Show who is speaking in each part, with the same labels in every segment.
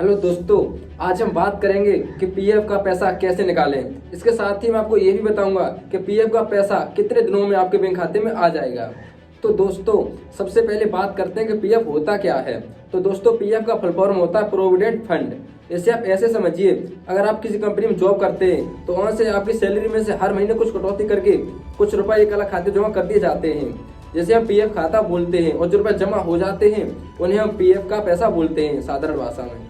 Speaker 1: Hello दोस्तों, आज हम बात करेंगे कि पीएफ का पैसा कैसे निकालें। इसके साथ ही मैं आपको ये भी बताऊंगा कि पीएफ का पैसा कितने दिनों में आपके बैंक खाते में आ जाएगा। तो दोस्तों, सबसे पहले बात करते हैं कि पीएफ होता क्या है। तो दोस्तों, पीएफ का फुल फॉर्म होता है प्रोविडेंट फंड। इसे आप ऐसे समझिए, अगर आप किसी कंपनी में जॉब करते हैं तो वहाँ से आपकी सैलरी में से हर महीने कुछ कटौती करके कुछ रुपए एक अलग खाते जमा कर दिए जाते हैं, जैसे हम पीएफ खाता बोलते हैं। और जो रुपए जमा हो जाते हैं उन्हें हम पीएफ का पैसा बोलते हैं साधारण भाषा में।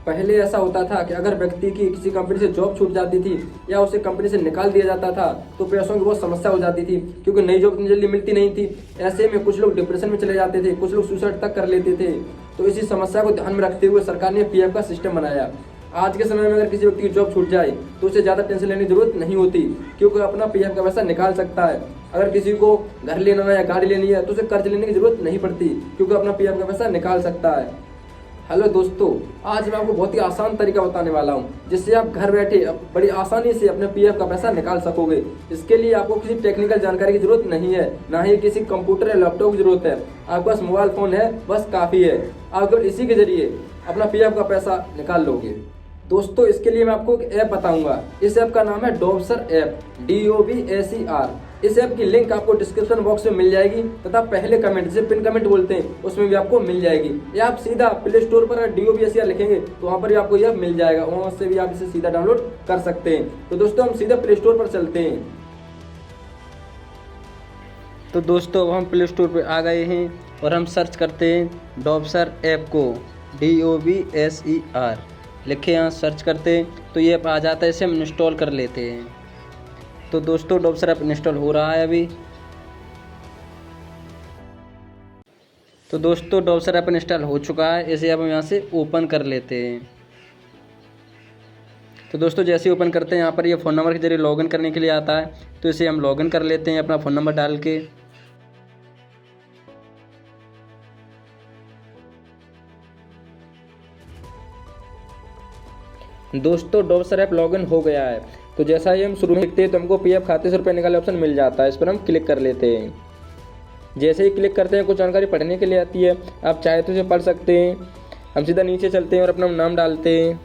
Speaker 1: पहले ऐसा होता था कि अगर व्यक्ति की किसी कंपनी से जॉब छूट जाती थी या उसे कंपनी से निकाल दिया जाता था तो पैसों की बहुत समस्या हो जाती थी, क्योंकि नई जॉब इतनी जल्दी मिलती नहीं थी। ऐसे में कुछ लोग डिप्रेशन में चले जाते थे, कुछ लोग सुसाइड तक कर लेते थे। तो इसी समस्या को ध्यान में रखते हुए सरकार ने पीएफ का सिस्टम बनाया। आज के समय में अगर किसी व्यक्ति की जॉब छूट जाए तो उसे ज़्यादा टेंशन लेने की जरूरत नहीं होती, क्योंकि अपना पीएफ का पैसा निकाल सकता है। अगर किसी को घर लेना है या गाड़ी लेनी है तो उसे कर्ज लेने की जरूरत नहीं पड़ती, क्योंकि अपना पीएफ का पैसा निकाल सकता है। हेलो दोस्तों, आज मैं आपको बहुत ही आसान तरीका बताने वाला हूं, जिससे आप घर बैठे बड़ी आसानी से अपने पीएफ का पैसा निकाल सकोगे। इसके लिए आपको किसी टेक्निकल जानकारी की जरूरत नहीं है, ना ही किसी कंप्यूटर या लैपटॉप की जरूरत है। आपके पास मोबाइल फोन है, बस काफ़ी है। आप केवल इसी के जरिए अपना पीएफ का पैसा निकाल लोगे। दोस्तों, इसके लिए मैं आपको एक ऐप बताऊंगा। इस ऐप का नाम है डॉबसर ऐप, DOBSER। इस ऐप की लिंक आपको डिस्क्रिप्शन बॉक्स में मिल जाएगी तथा पहले कमेंट, जिसे पिन कमेंट बोलते हैं, उसमें भी आपको मिल जाएगी। या आप सीधा प्ले स्टोर पर DOBSER लिखेंगे तो वहाँ पर भी आपको यह मिल जाएगा, वहाँ से भी आप इसे सीधा डाउनलोड कर सकते हैं। तो दोस्तों, हम सीधा प्ले स्टोर पर चलते हैं। तो दोस्तों, हम प्ले स्टोर पर आ गए हैं और हम सर्च करते हैं डॉबसर ऐप को, DOBSER लिखे, यहाँ सर्च करते हैं तो ये ऐप आ जाता है। इसे हम इंस्टॉल कर लेते हैं। तो दोस्तों, डॉबसर ऐप इंस्टॉल हो रहा है अभी। तो दोस्तों, डॉबसर ऐप इंस्टॉल हो चुका है। इसे अब हम यहाँ से ओपन कर लेते हैं। तो दोस्तों, जैसे ही ओपन करते हैं यहाँ पर ये फ़ोन नंबर के जरिए लॉगिन करने के लिए आता है, तो इसे हम लॉगिन कर लेते हैं अपना फ़ोन नंबर डाल के। दोस्तों, डॉबसर ऐप लॉगिन हो गया है। तो जैसा ही हम शुरू में लिखते हैं तो हमको पीएफ खाते से रुपये निकालने ऑप्शन मिल जाता है। इस पर हम क्लिक कर लेते हैं। जैसे ही क्लिक करते हैं कुछ जानकारी पढ़ने के लिए आती है, आप चाहे तो इसे पढ़ सकते हैं। हम सीधा नीचे चलते हैं और अपना नाम डालते हैं।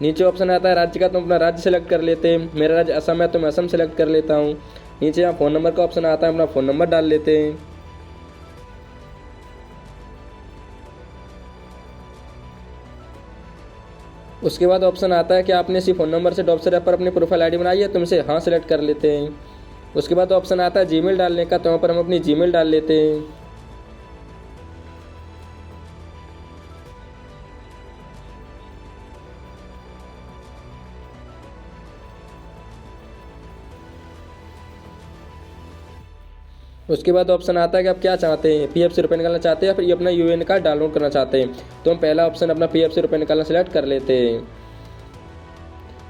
Speaker 1: नीचे ऑप्शन आता है राज्य का, तो अपना राज्य सेलेक्ट कर लेते हैं। मेरा राज्य असम है तो मैं असम सेलेक्ट कर लेता हूँ। नीचे यहाँ फ़ोन नंबर का ऑप्शन आता है, अपना फ़ोन नंबर डाल लेते हैं। उसके बाद ऑप्शन आता है कि आपने इसी फ़ोन नंबर से डॉबसर ऐप पर अपनी प्रोफाइल आईडी बनाई है, तो हम इसे हाँ सेलेक्ट कर लेते हैं। उसके बाद ऑप्शन आता है जीमेल डालने का, तो वहाँ पर हम अपनी जीमेल डाल लेते हैं। उसके बाद ऑप्शन आता है कि आप क्या चाहते हैं, पीएफ से रुपये निकालना चाहते हैं या फिर ये अपना यूएएन कार्ड डाउनलोड करना चाहते हैं। तो हम पहला ऑप्शन अपना पीएफ से रुपये निकालना सेलेक्ट कर लेते हैं।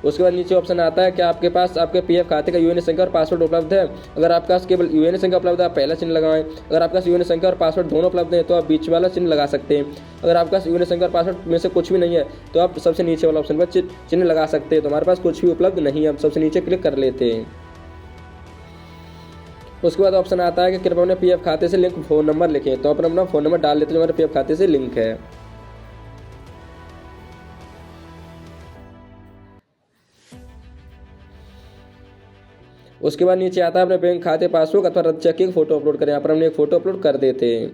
Speaker 1: उसके बाद नीचे ऑप्शन आता है कि आपके पास आपके पीएफ खाते का यूएएन संख्या और पासवर्ड उपलब्ध है। अगर आपके पास केवल यूएएन संख्या उपलब्ध है, आप पहला चिन्ह लगाएं। अगर आपके पास यूएएन संख्या और पासवर्ड दोनों उपलब्ध है तो आप बीच वाला चिन्ह लगा सकते हैं। अगर आपके पास यूएएन संख्या और पासवर्ड में से कुछ भी नहीं है तो आप सबसे नीचे वाला ऑप्शन पर चिन्ह लगा सकते हैं। तो हमारे पास कुछ भी उपलब्ध नहीं है, हम सबसे नीचे क्लिक कर लेते हैं। उसके बाद ऑप्शन आता है कि कृपया अपने पीएफ खाते से लिंक फ़ोन नंबर लिखें। तो अपन अपना फ़ोन नंबर डाल लेते हैं जो हमारे पीएफ खाते से लिंक है। उसके बाद नीचे आता है अपने बैंक खाते पासबुक अथवा रद्द चेक की फोटो अपलोड करें। यहाँ पर हमने एक फ़ोटो अपलोड कर देते हैं।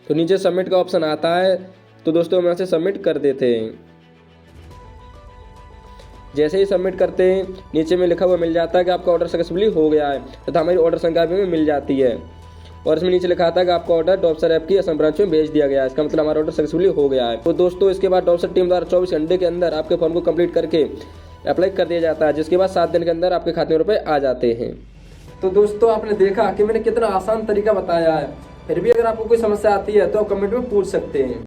Speaker 1: तो नीचे सबमिट का ऑप्शन आता है, तो दोस्तों हम यहाँ से सबमिट कर देते हैं। जैसे ही सबमिट करते हैं नीचे में लिखा हुआ मिल जाता है कि आपका ऑर्डर सक्सेसफुली हो गया है, तथा हमारी ऑर्डर संख्या भी मिल जाती है। और इसमें नीचे लिखा था कि आपका ऑर्डर डॉबसर ऐप की असम ब्रांच में भेज दिया गया है। इसका मतलब हमारा ऑर्डर सक्सेसफुली हो गया है। तो दोस्तों, इसके बाद डॉबसर टीम द्वारा 24 घंटे के अंदर आपके फॉर्म को कंप्लीट करके अप्लाई कर दिया जाता है, जिसके बाद 7 दिन के अंदर आपके खाते में रुपये आ जाते हैं। तो दोस्तों, आपने देखा कि मैंने कितना आसान तरीका बताया है। फिर भी अगर आपको कोई समस्या आती है तो आप कमेंट में पूछ सकते हैं।